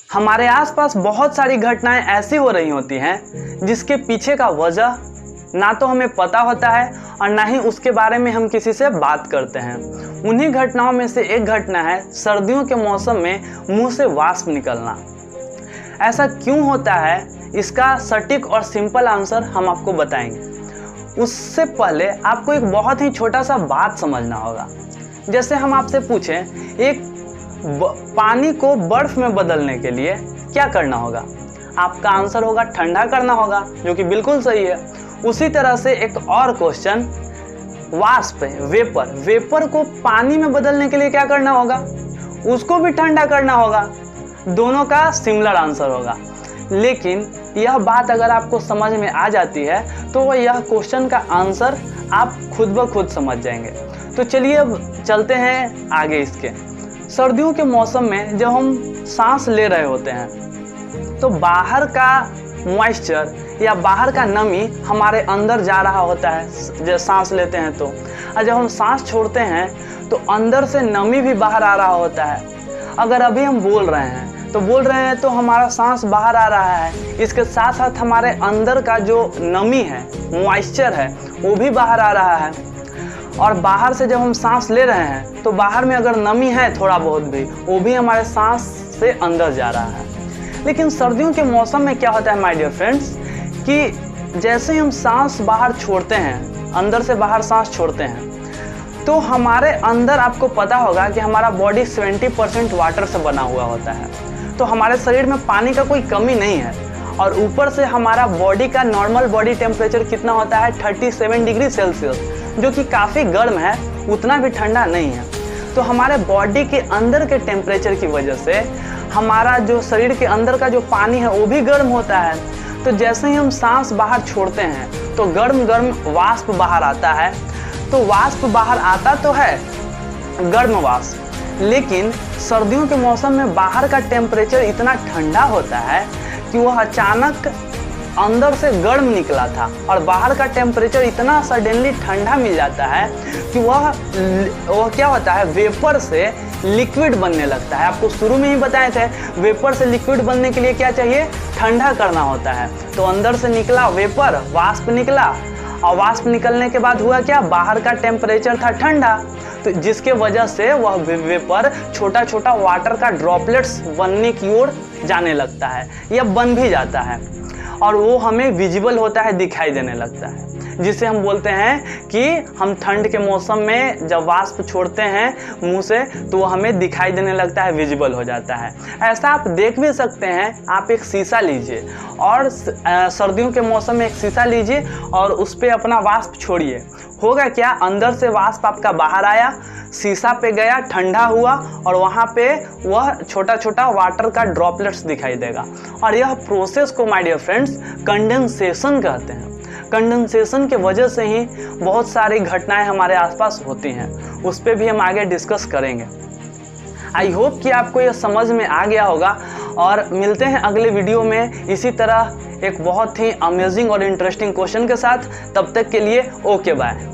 हमारे आसपास बहुत सारी घटनाएं ऐसी हो रही होती हैं जिसके पीछे का वजह ना तो हमें पता होता है और ना ही उसके बारे में हम किसी से बात करते हैं। उन्हीं घटनाओं में से एक घटना है सर्दियों के मौसम में मुंह से वाष्प निकलना। ऐसा क्यों होता है, इसका सटीक और सिंपल आंसर हम आपको बताएंगे। उससे पहले आपको एक बहुत ही छोटा सा बात समझना होगा। जैसे हम आपसे पूछें एक पानी को बर्फ में बदलने के लिए क्या करना होगा, आपका आंसर होगा ठंडा करना होगा, जो कि बिल्कुल सही है। उसी तरह से एक और क्वेश्चन वाष्प है, वेपर को पानी में बदलने के लिए क्या करना होगा, उसको भी ठंडा करना होगा। दोनों का सिमिलर आंसर होगा। लेकिन यह बात अगर आपको समझ में आ जाती है तो यह क्वेश्चन का आंसर आप खुद ब खुद समझ जाएंगे। तो चलिए अब चलते हैं आगे इसके। सर्दियों के मौसम में जब हम सांस ले रहे होते हैं तो बाहर का मॉइस्चर या बाहर का नमी हमारे अंदर जा रहा होता है जब सांस लेते हैं तो, और जब हम सांस छोड़ते हैं तो अंदर से नमी भी बाहर आ रहा होता है। अगर अभी हम बोल रहे हैं तो हमारा सांस बाहर आ रहा है, इसके साथ साथ हमारे अंदर का जो नमी है, मॉइस्चर है, वो भी बाहर आ रहा है। और बाहर से जब हम सांस ले रहे हैं तो बाहर में अगर नमी है थोड़ा बहुत भी, वो भी हमारे सांस से अंदर जा रहा है। लेकिन सर्दियों के मौसम में क्या होता है माय डियर फ्रेंड्स, कि जैसे ही हम सांस बाहर छोड़ते हैं, अंदर से बाहर सांस छोड़ते हैं, तो हमारे अंदर आपको पता होगा कि हमारा बॉडी 70% वाटर से बना हुआ होता है। तो हमारे शरीर में पानी का कोई कमी नहीं है। और ऊपर से हमारा बॉडी का नॉर्मल बॉडी टेम्परेचर कितना होता है 37 डिग्री सेल्सियस, जो कि काफ़ी गर्म है, उतना भी ठंडा नहीं है। तो हमारे बॉडी के अंदर के टेम्परेचर की वजह से हमारा जो शरीर के अंदर का जो पानी है वो भी गर्म होता है। तो जैसे ही हम सांस बाहर छोड़ते हैं तो गर्म वाष्प बाहर आता है। तो वाष्प बाहर आता तो है, गर्म वाष्प, लेकिन सर्दियों के मौसम में बाहर का टेम्परेचर इतना ठंडा होता है कि वह अचानक अंदर से गर्म निकला था और बाहर का टेम्परेचर इतना सडनली ठंडा मिल जाता है कि वह क्या होता है, वेपर से लिक्विड बनने लगता है। आपको शुरू में ही बताए थे, वेपर से लिक्विड बनने के लिए क्या चाहिए, ठंडा करना होता है। तो अंदर से निकला वेपर, वाष्प निकला, और वाष्प निकलने के बाद हुआ क्या, बाहर का टेम्परेचर था ठंडा, तो जिसके वजह से वह वेपर छोटा छोटा वाटर का ड्रॉपलेट्स बनने की ओर जाने लगता है या बन भी जाता है। और वो हमें विजिबल होता है, दिखाई देने लगता है, जिसे हम बोलते हैं कि हम ठंड के मौसम में जब वाष्प छोड़ते हैं मुंह से तो वो हमें दिखाई देने लगता है, विजिबल हो जाता है। ऐसा आप देख भी सकते हैं। आप एक शीशा लीजिए और सर्दियों के मौसम में एक शीशा लीजिए और उस पर अपना वाष्प छोड़िए, होगा क्या, अंदर से वाष्प आपका बाहर आया, शीशा पे गया, ठंडा हुआ और वहाँ पे वह छोटा छोटा वाटर का ड्रॉपलेट्स दिखाई देगा। और यह प्रोसेस को माय डियर फ्रेंड्स कंडेंसेशन कहते हैं। कंडेंसेशन के वजह से ही बहुत सारी घटनाएं हमारे आसपास होती हैं, उस पर भी हम आगे डिस्कस करेंगे। आई होप कि आपको यह समझ में आ गया होगा। और मिलते हैं अगले वीडियो में इसी तरह एक बहुत ही अमेजिंग और इंटरेस्टिंग क्वेश्चन के साथ। तब तक के लिए ओके बाय।